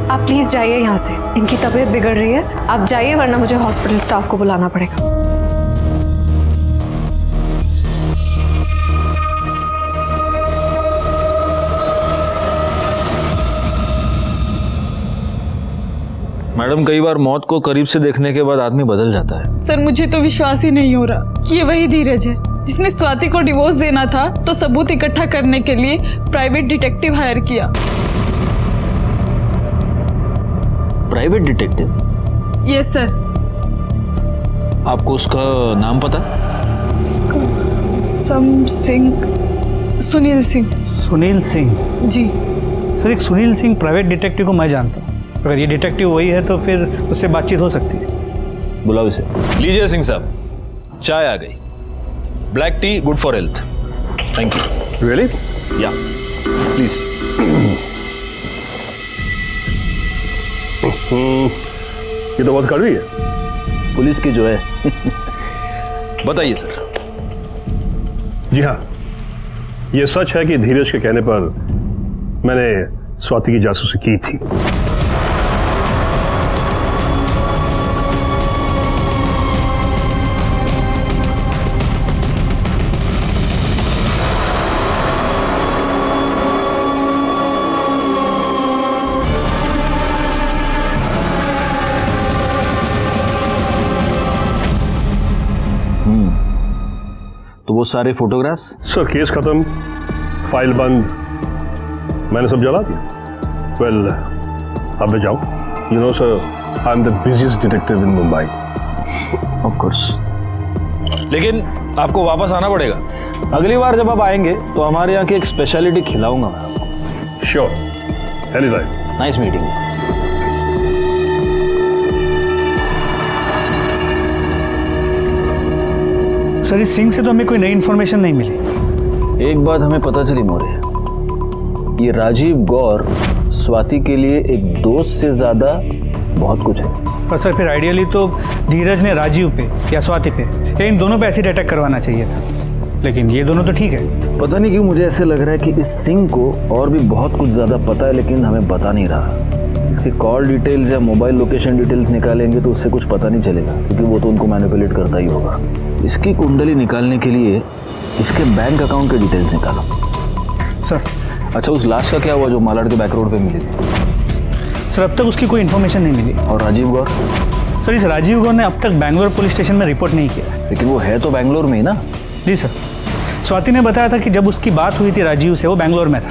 आप प्लीज जाइए यहाँ से, इनकी तबीयत बिगड़ रही है। आप जाइए वरना मुझे हॉस्पिटल स्टाफ को बुलाना पड़ेगा। मैडम, कई बार मौत को करीब से देखने के बाद आदमी बदल जाता है। सर मुझे तो विश्वास ही नहीं हो रहा कि ये वही धीरज है जिसने स्वाति को डिवोर्स देना था तो सबूत इकट्ठा करने के लिए प्राइवेट डिटेक्टिव हायर किया। Private detective? Yes sir. आपको उसका नाम पता? सम सिंह सुनील सिंह। सुनील सिंह? जी सर, एक सुनील सिंह प्राइवेट डिटेक्टिव को मैं जानता हूँ। अगर ये डिटेक्टिव वही है तो फिर उससे बातचीत हो सकती है। बुलाओ इसे। लीजिए सिंह साहब, चाय आ गई। Black T good for health. Thank you. Really? या प्लीज। ये तो बहुत कड़वी है। पुलिस की जो है। बताइए सर। जी हाँ, ये सच है कि धीरज के कहने पर मैंने स्वाति की जासूसी की थी। तो वो सारे फोटोग्राफ्स? सर, केस खत्म, फाइल बंद, मैंने सब जला दिया। वेल, अब मैं जाऊं। You know sir, I am the busiest detective in Mumbai. Of course. लेकिन आपको वापस आना पड़ेगा। अगली बार जब आप आएंगे तो हमारे यहाँ की एक स्पेशलिटी खिलाऊंगा मैं आपको। Sure, any time. Nice meeting. Sir, इस सिंह से तो हमें कोई नई इन्फॉर्मेशन नहीं मिली। एक बात हमें पता चली मौर्य, ये राजीव गौर स्वाति के लिए एक दोस्त से ज्यादा बहुत कुछ है। पर सर, फिर आइडियली तो धीरज ने राजीव पे या स्वाति पे या इन दोनों पे एसिड अटैक करवाना चाहिए था, लेकिन ये दोनों तो ठीक है। पता नहीं क्यों मुझे ऐसे लग रहा है कि इस सिंह को और भी बहुत कुछ ज्यादा पता है, लेकिन हमें बता नहीं रहा। इसके कॉल डिटेल्स या मोबाइल लोकेशन डिटेल्स निकालेंगे तो उससे कुछ पता नहीं चलेगा, क्योंकि वो तो उनको मैनिपुलेट करता ही होगा। इसकी कुंडली निकालने के लिए इसके बैंक अकाउंट के डिटेल्स निकालो। सर। अच्छा, उस लाश का क्या हुआ जो मालाड के बैक रोड पे मिली थी? सर, अब तक उसकी कोई इन्फॉर्मेशन नहीं मिली। और राजीव गौर? सर, इस राजीव गौर ने अब तक बैंगलोर पुलिस स्टेशन में रिपोर्ट नहीं किया। लेकिन वो है तो बैंगलोर में ही ना? जी सर, स्वाति ने बताया था कि जब उसकी बात हुई थी राजीव से वो बैंगलोर में था,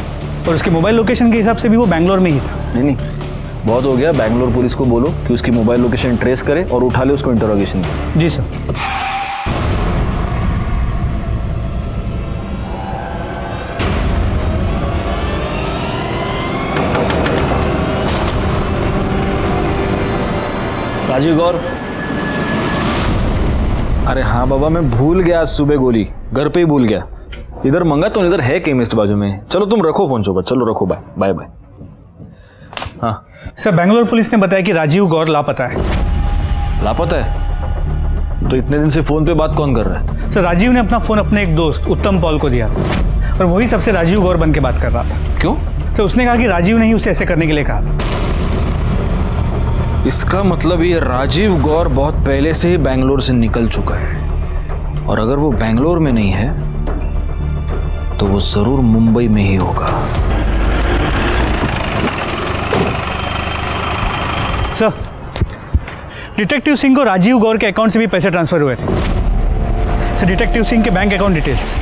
और उसके मोबाइल लोकेशन के हिसाब से भी वो बैंगलोर में ही था। नहीं, बहुत हो गया। बैंगलोर पुलिस को बोलो कि उसकी मोबाइल लोकेशन ट्रेस करे और उठा ले उसको इंटरोगेशन के। जी सर। राजीव गौर? अरे हाँ बाबा, मैं भूल गया, आज सुबह गोली घर पे ही भूल गया। इधर मंगा तो इधर है केमिस्ट बाजू में। चलो तुम रखो फोन चोपा, चलो रखो। Bye bye bye. हाँ सर, बैंगलोर पुलिस ने बताया कि राजीव गौर लापता है। लापता है? तो इतने दिन से फोन पे बात कौन कर रहा है? सर, राजीव ने अपना फोन अपने एक दोस्त उत्तम पॉल को दिया था, और वही सबसे राजीव गौर बन के बात कर रहा था। क्यों? तो उसने कहा कि राजीव ने ही उसे ऐसे करने के लिए कहा। इसका मतलब ये राजीव गौर बहुत पहले से ही बैंगलोर से निकल चुका है, और अगर वो बैंगलोर में नहीं है तो वो जरूर मुंबई में ही होगा। सर, डिटेक्टिव सिंह को राजीव गौर के अकाउंट से भी पैसे ट्रांसफर हुए थे। सर, डिटेक्टिव सिंह के बैंक अकाउंट डिटेल्स।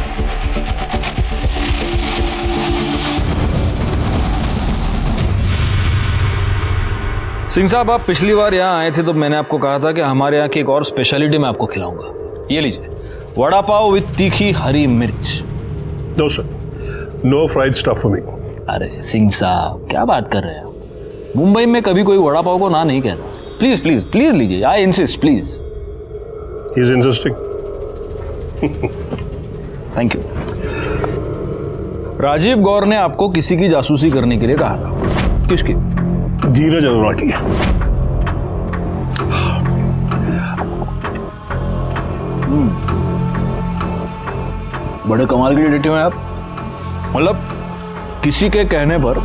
सिंह साहब, आप पिछली बार यहाँ आए थे तो मैंने आपको कहा था कि हमारे यहाँ की एक और स्पेशलिटी मैं आपको खिलाऊंगा। ये लीजिए, वड़ा पाव विद तीखी हरी मिर्च। No sir, no fried stuff for me. अरे सिंह साहब, क्या बात कर रहे हैं? मुंबई में कभी कोई वड़ा पाव को ना नहीं कहता। प्लीज प्लीज प्लीज लीजिए, I insist, please. He is insisting. Thank you. Rajiv Gaur ने आपको किसी की जासूसी करने के लिए कहा था। किसकी? धीरज अरोड़ा की। बड़े कमाल के डिटेक्टिव हैं आप। मतलब किसी के कहने पर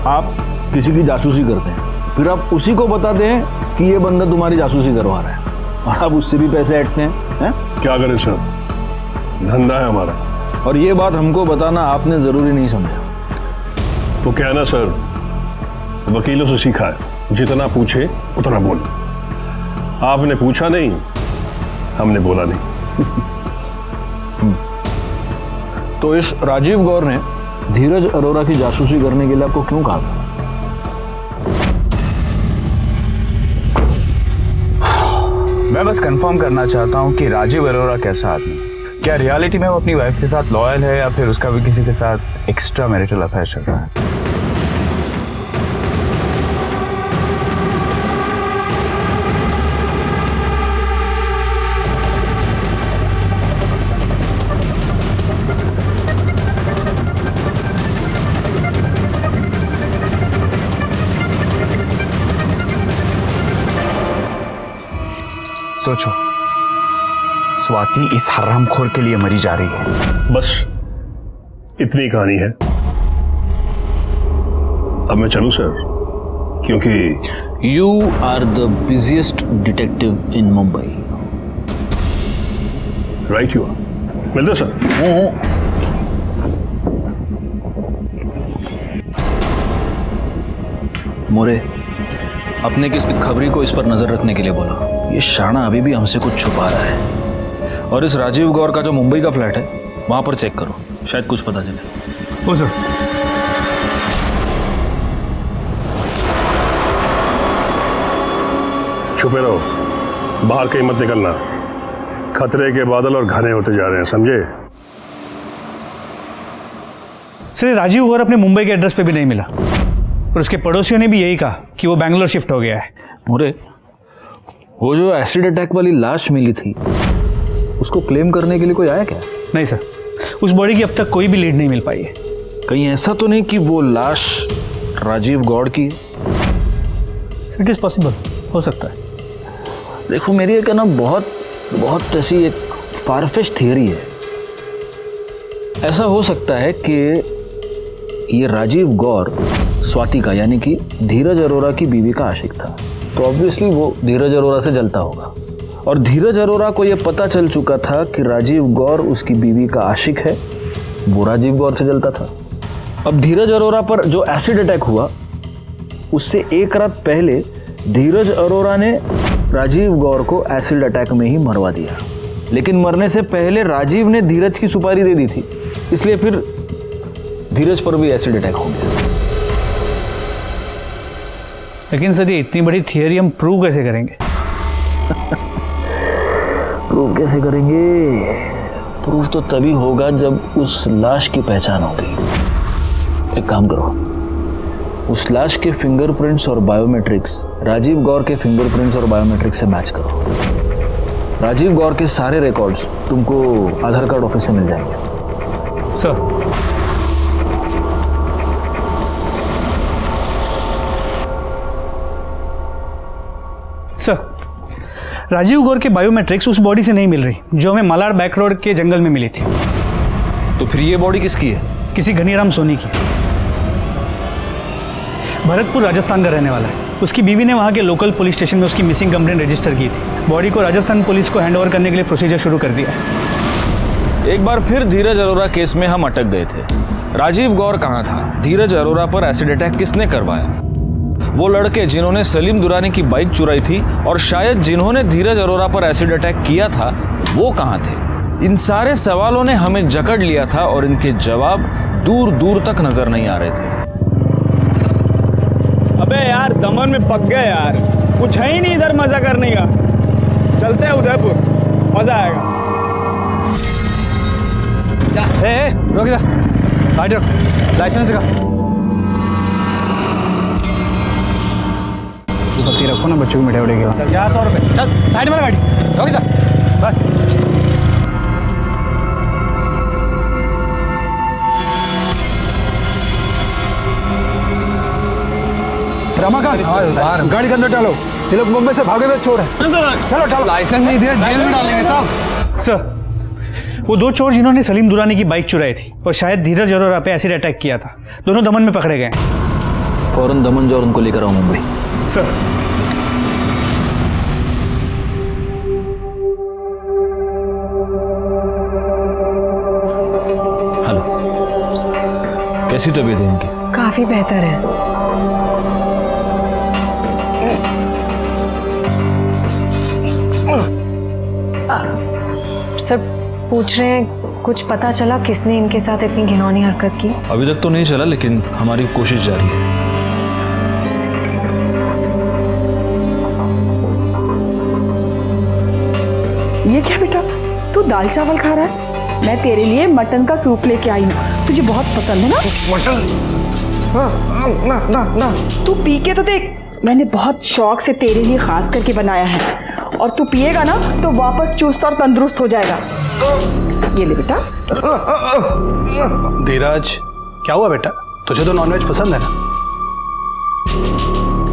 आप किसी की जासूसी करते हैं, फिर आप उसी को बताते हैं कि ये बंदा तुम्हारी जासूसी करवा रहा है, और आप उससे भी पैसे ऐंठते हैं। क्या करें सर, धंधा है हमारा। और ये बात हमको बताना आपने जरूरी नहीं समझा। वो क्या है ना सर, वकीलों से सीखा है, जितना पूछे उतना बोलो। आपने पूछा नहीं, हमने बोला नहीं। तो इस राजीव गौर ने धीरज अरोड़ा की जासूसी करने के लिए आपको क्यों कहा था? मैं बस कंफर्म करना चाहता हूं कि राजीव अरोड़ा कैसा आदमी। क्या रियलिटी में वो अपनी वाइफ के साथ लॉयल है या फिर उसका भी किसी के साथ एक्स्ट्रा मैरिटल अफेयर चल रहा है? सोचो, स्वाति इस हरामखोर के लिए मरी जा रही है। बस इतनी कहानी है। अब मैं चलूं सर, क्योंकि you are the busiest detective in Mumbai. Right you are. मिलते सर। मोरे, अपने किसी खबरी को इस पर नजर रखने के लिए बोला। ये शाना अभी भी हमसे कुछ छुपा रहा है। और इस राजीव गौर का जो मुंबई का फ्लैट है वहां पर चेक करो, शायद कुछ पता चले। ओ सर। छुपे रहो, बाहर कहीं मत निकलना। खतरे के बादल और घने होते जा रहे हैं, समझे? सर, राजीव गौर अपने मुंबई के एड्रेस पे भी नहीं मिला और उसके पड़ोसियों ने भी यही कहा कि वो बैंगलोर शिफ्ट हो गया है। मोरे, वो जो एसिड अटैक वाली लाश मिली थी उसको क्लेम करने के लिए कोई आया क्या? नहीं सर, उस बॉडी की अब तक कोई भी लीड नहीं मिल पाई है। कहीं ऐसा तो नहीं कि वो लाश राजीव गौड़ की है? इट इज पॉसिबल, हो सकता है। देखो, मेरी एक ना बहुत ऐसी एक फारफिश थियरी है। ऐसा हो सकता है कि ये राजीव गौर स्वाति का यानी कि धीरज अरोरा की बीवी का आशिक था, तो ऑब्वियसली वो धीरज अरोरा से जलता होगा। और धीरज अरोरा को ये पता चल चुका था कि राजीव गौर उसकी बीवी का आशिक है, वो राजीव गौर से जलता था। अब धीरज अरोरा पर जो एसिड अटैक हुआ उससे एक रात पहले धीरज अरोरा ने राजीव गौर को एसिड अटैक में ही मरवा दिया, लेकिन मरने से पहले राजीव ने धीरज की सुपारी दे दी थी, इसलिए फिर धीरज पर भी एसिड अटैक हो गया। लेकिन सर, ये इतनी बड़ी थियरी हम प्रूव कैसे करेंगे? प्रूव कैसे करेंगे? प्रूव तो तभी होगा जब उस लाश की पहचान होगी। एक काम करो, उस लाश के फिंगरप्रिंट्स और बायोमेट्रिक्स राजीव गौर के फिंगरप्रिंट्स और बायोमेट्रिक्स से मैच करो। राजीव गौर के सारे रिकॉर्ड्स तुमको आधार कार्ड ऑफिस से मिल जाएंगे। सर, राजीव गौर के बायोमेट्रिक्स उस बॉडी से नहीं मिल रही जो हमें मालाड बैक रोड के जंगल में मिली थी। तो फिर ये बॉडी किसकी है? किसी घनीराम सोनी की। भरतपुर राजस्थान का रहने वाला है। उसकी बीवी ने वहाँ के लोकल पुलिस स्टेशन में उसकी मिसिंग कंप्लेंट रजिस्टर की थी। बॉडी को राजस्थान पुलिस को हैंडओवर करने के लिए प्रोसीजर शुरू कर दिया है। एक बार फिर धीरज अरोरा केस में हम अटक गए थे। राजीव गौर कहाँ था? धीरज अरोरा पर एसिड अटैक किसने करवाया? वो लड़के जिन्होंने सलीम दुरानी की बाइक चुराई थी और शायद जिन्होंने धीरज अरोरा पर एसिड अटैक किया था वो कहाँ थे? इन सारे सवालों ने हमें जकड़ लिया था और इनके जवाब दूर दूर तक नजर नहीं आ रहे थे। अबे यार, दमन में पक गए यार, कुछ है ही नहीं इधर मजा करने का। चलते हैं उदयपुर, मजा आएगा। रोक इधर, गाड़ी रोक, लाइसेंस दिखा। बत्ती रखो ना, बच्चों को मिठाई उड़ेगी। चल, 100 रुपये। चल साइड में गाड़ी रोक इधर, बस। रमाकांत, गाड़ी के अंदर डालो। ये लोग मुंबई से भागे हुए चोर हैं। चलो चलो। लाइसेंस नहीं दिया, जेल में डालेंगे साहब। सर, वो दो चोर जिन्होंने सलीम दुरानी की बाइक चुराई थी और शायद धीरज अरोरा पे एसिड अटैक किया था, दोनों दमन में पकड़े गए। फौरन दमन जो उनको लेकर आओ मुंबई। सर, हेलो, कैसी तबीयत है इनकी? काफी बेहतर है। सर, पूछ रहे हैं कुछ पता चला किसने इनके साथ इतनी घिनौनी हरकत की? अभी तक तो नहीं चला, लेकिन हमारी कोशिश जारी है। ये क्या बेटा, तू दाल चावल खा रहा है? मैं तेरे लिए मटन का सूप लेके आई हूँ, तुझे बहुत पसंद है ना? मटन? ना ना ना। तू पी के तो देख, मैंने बहुत शौक से तेरे लिए खास करके बनाया है, और तू पिएगा ना तो वापस चुस्त और तंदुरुस्त हो जाएगा। ये ले बेटा। धीरज, क्या हुआ बेटा? तुझे तो नॉनवेज पसंद है ना?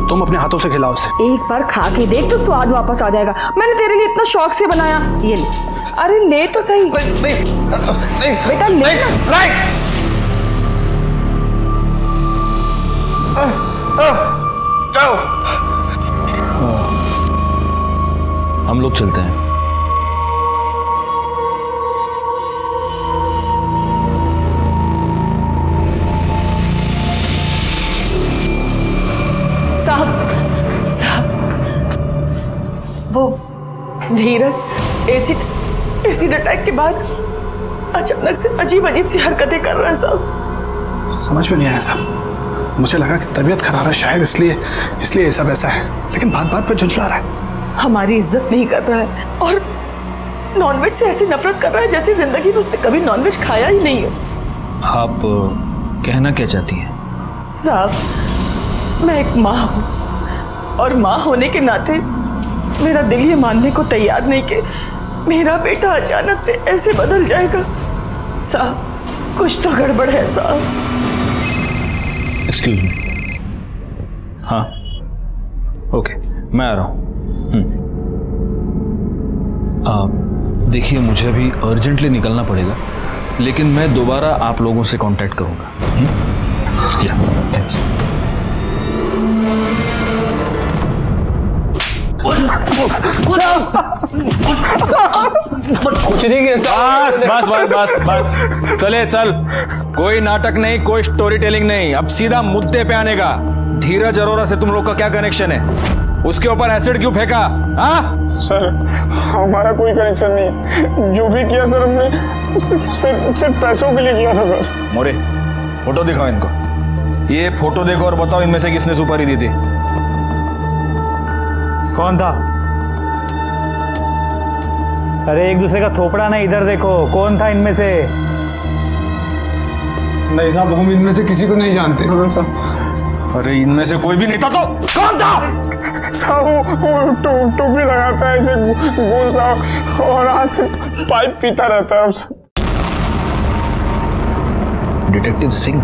तुम अपने हाथों से खिलाओ उसे। एक बार खा के देख तो स्वाद वापस आ जाएगा। मैंने तेरे लिए इतना शौक से बनाया। ये ले। अरे ले तो सही। नहीं बेटा ले ना। हम लोग चलते हैं। साहब, वो धीरज एसिड अटैक के बाद अचानक से अजीब सी हरकतें कर रहा है साहब। समझ में नहीं आया साहब। मुझे लगा कि तबीयत खराब है शायद, इसलिए ये सब ऐसा है, लेकिन बात पे झुंझला रहा है। हमारी इज्जत नहीं कर रहा है और नॉनवेज से ऐसी नफरत कर रहा है जैसे जिंदगी में उसने कभी नॉनवेज खाया ही नहीं है। आप कहना क्या चाहती हैं? साहब, मैं एक माँ हूँ और माँ होने के नाते मेरा दिल ये मानने को तैयार नहीं कि मेरा बेटा अचानक से ऐसे बदल जाएगा। साहब, कुछ तो गड़बड़ है साहब। Excuse me. हाँ, ओके, मैं आ रहा हूँ। देखिए, मुझे अभी अर्जेंटली निकलना पड़ेगा, लेकिन मैं दोबारा आप लोगों से कांटेक्ट करूंगा। या थैंक्स। कुछ नहीं किया। बस चले चल। कोई नाटक नहीं, कोई स्टोरी टेलिंग नहीं, अब सीधा मुद्दे पे आने का। धीरज अरोरा से तुम लोग का क्या कनेक्शन है? उसके ऊपर एसिड क्यों फेंका? हाँ सर, हमारा कोई कनेक्शन नहीं है। जो भी किया सर, हमने सिर्फ पैसों के लिए किया था सर। मोरे, फोटो दिखाओ इनको। ये फोटो देखो और बताओ इनमें से किसने सुपारी दी थी। कौन था? अरे एक दूसरे का थोपड़ा नहीं, इधर देखो, कौन था इनमें से? नहीं साहब, हम इनमें से किसी को नहीं जानते। अरे इनमें से कोई भी नहीं था तो कौन था? साहब, वो टोपी लगाता है ऐसे गोल सा और हाथ से पाइप पीता रहता है। डिटेक्टिव सिंह।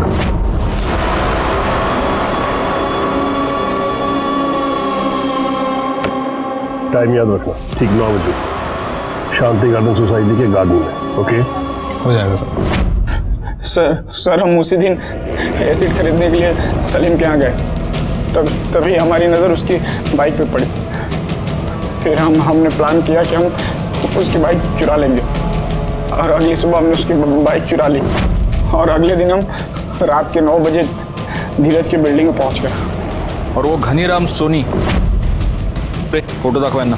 टाइम याद रखना, ठीक 9 बजे, शांति गार्डन सोसाइटी के गार्डन में। ओके, हो जाएगा सर। सर, हम उसी दिन एसिड खरीदने के लिए सलीम के यहाँ गए, तभी हमारी नज़र उसकी बाइक पे पड़ी। फिर हमने प्लान किया कि हम उसकी बाइक चुरा लेंगे, और अगली सुबह हमने उसकी बाइक चुरा ली, और अगले दिन हम रात के 9 बजे धीरज की बिल्डिंग में पहुँच गए। और वो घनीराम सोनी, फोटो दाखवा ना,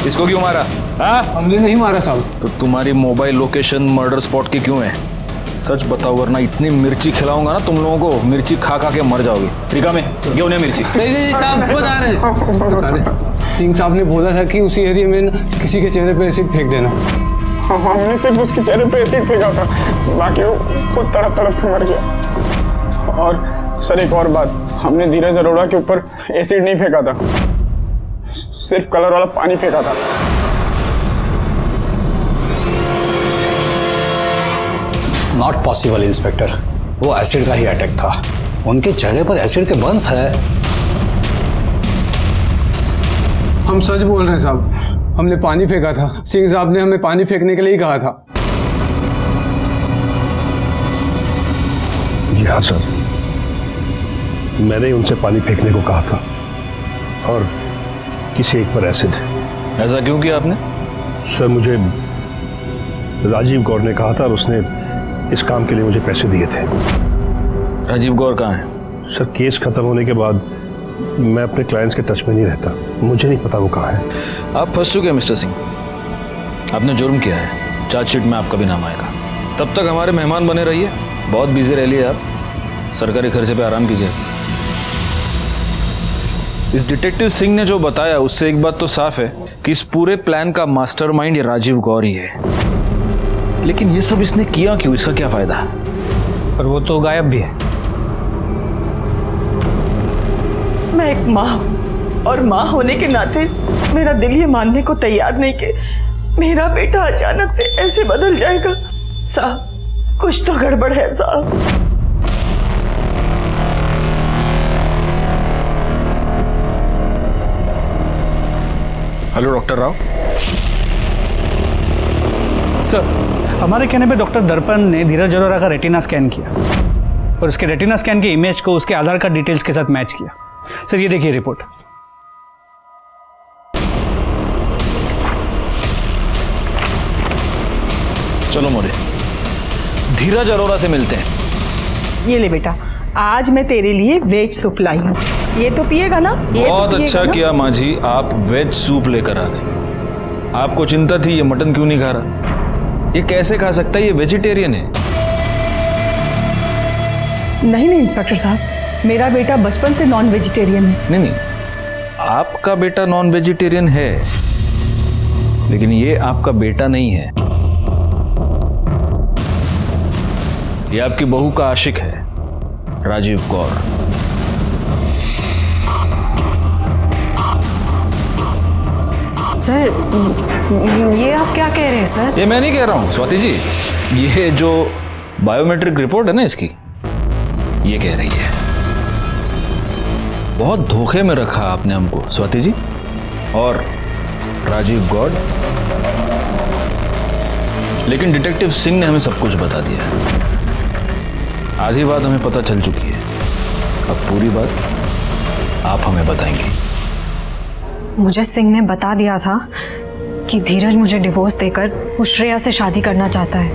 इसको क्यों मारा? हाँ, हमने नहीं मारा साहब। तो तुम्हारी मोबाइल लोकेशन मर्डर स्पॉट की क्यों है? सच बताओ, वरना इतनी मिर्ची खिलाऊंगा ना तुम लोगों को, मिर्ची खा के मर जाओगे। रिका में क्यों नहीं मिर्ची? नहीं साहब, बता रहे सिंह साहब ने बोला था कि उसी एरिया में किसी के चेहरे पे एसिड फेंक देना। हमने सिर्फ उसके चेहरे पे एसिड फेंका था, बाकी वो खुद तड़प के मर गया। और सर, एक और बात, हमने धीरज अरोड़ा के ऊपर एसिड नहीं फेंका था, सिर्फ कलर वाला पानी फेंका था। नॉट पॉसिबल इंस्पेक्टर, वो एसिड का ही अटैक था। उनके चेहरे पर एसिड के बर्न्स है। हम सच बोल रहे हैं साहब, हमने पानी फेंका था। सिंह साहब ने हमें पानी फेंकने के लिए ही कहा था। जी हाँ सर, मैंने उनसे पानी फेंकने को कहा था, और किसी एक पर एसिड। ऐसा क्यों किया आपने? सर, मुझे राजीव गौर ने कहा था, और उसने इस काम के लिए मुझे पैसे दिए थे। राजीव गौर कहाँ है? सर, केस खत्म होने के बाद मैं अपने क्लाइंट्स के टच में नहीं रहता, मुझे नहीं पता वो कहाँ है। आप फंस चुके हैं मिस्टर सिंह, आपने जुर्म किया है, चार्जशीट में आपका भी नाम आएगा। तब तक हमारे मेहमान बने रहिए, बहुत बिजी रह लिए आप, सरकारी खर्चे पे आराम कीजिए। इस डिटेक्टिव सिंह ने जो बताया उससे एक बात तो साफ है कि इस पूरे प्लान का मास्टरमाइंड ये राजीव गौर ही है। लेकिन ये सब इसने किया क्यों, इसका क्या फायदा? और वो तो गायब भी है। मैं एक माँ हूँ और माँ होने के नाते मेरा दिल ये मानने को तैयार नहीं कि मेरा बेटा अचानक से ऐसे बदल जाएगा। साहब कुछ तो गड़बड़ है साहब। Hello doctor Rao. सर, हमारे कहने पे डॉक्टर दर्पण ने धीरज अरोरा का रेटिना स्कैन किया और उसके रेटिना स्कैन के इमेज को उसके आधार कार्ड डिटेल्स के साथ मैच किया। सर ये देखिए रिपोर्ट। चलो मोरे, धीरज अरोरा से मिलते हैं। ये ले बेटा, आज मैं तेरे लिए वेज सूप लाई हूँ, ये तो पिएगा ना? ये बहुत तो पिएगा अच्छा ना? किया माँ जी, आप वेज सूप लेकर आ गए। आपको चिंता थी ये मटन क्यों नहीं खा रहा, ये कैसे खा सकता है, ये वेजिटेरियन है। नहीं नहीं इंस्पेक्टर साहब, मेरा बेटा बचपन से नॉन वेजिटेरियन है। नहीं, आपका बेटा नॉन वेजिटेरियन है, लेकिन ये आपका बेटा नहीं है, ये आपकी बहू का आशिक है, राजीव कौर। सर ये आप क्या कह रहे हैं सर? ये मैं नहीं कह रहा हूं स्वाति जी, ये जो बायोमेट्रिक रिपोर्ट है ना इसकी, ये कह रही है। बहुत धोखे में रखा आपने हमको स्वाति जी और राजीव गौड़, लेकिन डिटेक्टिव सिंह ने हमें सब कुछ बता दिया है। आधी बात हमें पता चल चुकी है, अब पूरी बात आप हमें बताएंगे। मुझे सिंह ने बता दिया था कि धीरज मुझे डिवोर्स देकर वो श्रेया से शादी करना चाहता है।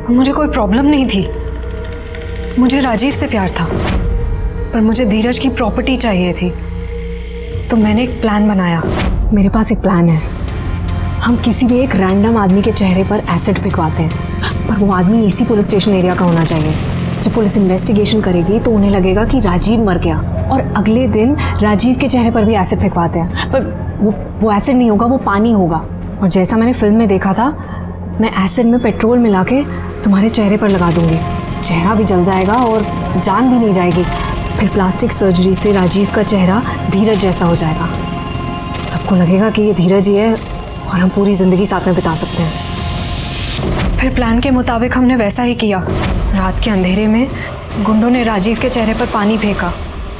मुझे कोई प्रॉब्लम नहीं थी, मुझे राजीव से प्यार था, पर मुझे धीरज की प्रॉपर्टी चाहिए थी। तो मैंने एक प्लान बनाया। मेरे पास एक प्लान है। हम किसी भी एक रैंडम आदमी के चेहरे पर एसिड फेंकवाते हैं, पर वो आदमी इसी पुलिस स्टेशन एरिया का होना चाहिए। जब पुलिस इन्वेस्टिगेशन करेगी तो उन्हें लगेगा कि राजीव मर गया, और अगले दिन राजीव के चेहरे पर भी एसिड फेंकवाते हैं, पर वो एसिड नहीं होगा, वो पानी होगा। और जैसा मैंने फिल्म में देखा था, मैं एसिड में पेट्रोल मिला के तुम्हारे चेहरे पर लगा दूंगी, चेहरा भी जल जाएगा और जान भी नहीं जाएगी। फिर प्लास्टिक सर्जरी से राजीव का चेहरा धीरज जैसा हो जाएगा। सबको लगेगा कि ये धीरज ही है और हम पूरी जिंदगी साथ में बिता सकते हैं। फिर प्लान के मुताबिक हमने वैसा ही किया। रात के अंधेरे में गुंडों ने राजीव के चेहरे पर पानी फेंका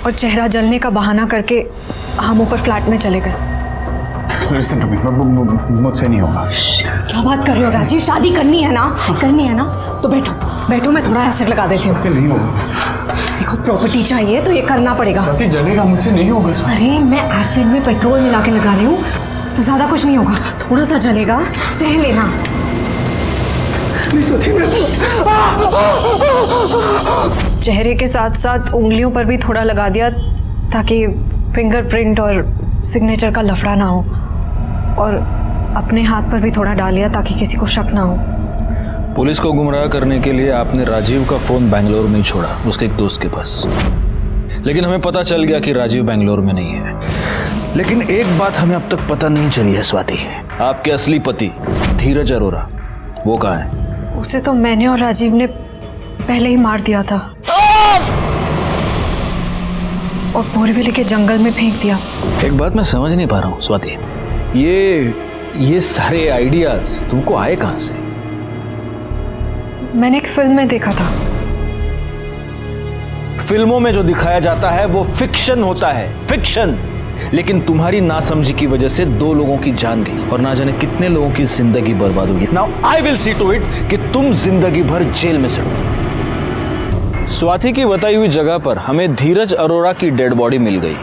और चेहरा जलने का बहाना करके हम ऊपर फ्लैट में चले गए। Listen to me, मुझसे नहीं होगा। क्या बात कर रहे हो राजीव? शादी करनी है ना? करनी है ना? तो बैठो बैठो, मैं थोड़ा एसिड लगा देती हूँ। नहीं होगा। देखो प्रॉपर्टी चाहिए तो ये करना पड़ेगा। स्वाति जलेगा, मुझसे नहीं होगा। अरे मैं एसिड में पेट्रोल मिला के लगा रही हूँ तो ज्यादा कुछ नहीं होगा, थोड़ा सा जलेगा, सह लेना। चेहरे के साथ साथ उंगलियों पर भी थोड़ा लगा दिया ताकि फिंगरप्रिंट और सिग्नेचर का लफड़ा ना हो, और अपने हाथ पर भी थोड़ा डाल लिया ताकि किसी को शक ना हो। पुलिस को गुमराह करने के लिए आपने राजीव का फोन बेंगलोर में ही छोड़ा, उसके एक दोस्त के पास, लेकिन हमें पता चल गया कि राजीव बेंगलोर में नहीं है। लेकिन एक बात हमें अब तक पता नहीं चली है स्वाति, आपके असली पति धीरज अरोरा वो कहाँ है? उसे तो मैंने और राजीव ने पहले ही मार दिया था और बोरीवली के जंगल में फेंक दिया। एक बात मैं समझ नहीं पा रहा हूँ स्वाति, ये सारे आइडियाज तुमको आए कहाँ से? मैंने एक फिल्म में देखा था। फिल्मों में जो दिखाया जाता है वो फिक्शन होता है, फिक्शन। लेकिन तुम्हारी नासमझी की वजह से 2 लोगों की जान गई और ना जाने कितने लोगों की जिंदगी बर्बाद हुई। Now I will see to it कि तुम जिंदगी भर जेल में सड़ो। स्वाति की बताई हुई जगह पर हमें धीरज अरोरा की डेड बॉडी मिल गई।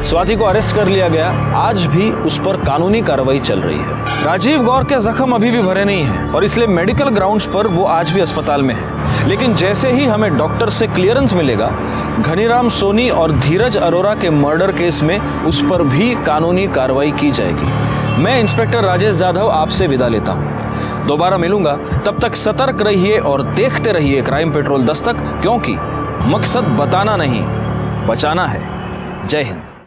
स्वाति को अरेस्ट कर लिया गया, आज भी उस पर कानूनी कार्रवाई चल रही है। राजीव गौर के जख्म अभी भी भरे नहीं हैं और इसलिए मेडिकल ग्राउंड्स पर वो आज भी अस्पताल में है। लेकिन जैसे ही हमें डॉक्टर से क्लियरेंस मिलेगा, घनीराम सोनी और धीरज अरोरा के मर्डर केस में उस पर भी कानूनी कार्रवाई की जाएगी। मैं इंस्पेक्टर राजेश जाधव आपसे विदा लेता हूँ, दोबारा मिलूंगा, तब तक सतर्क रहिए और देखते रहिए क्राइम पेट्रोल दस्तक, क्योंकि मकसद बताना नहीं बचाना है। जय हिंद।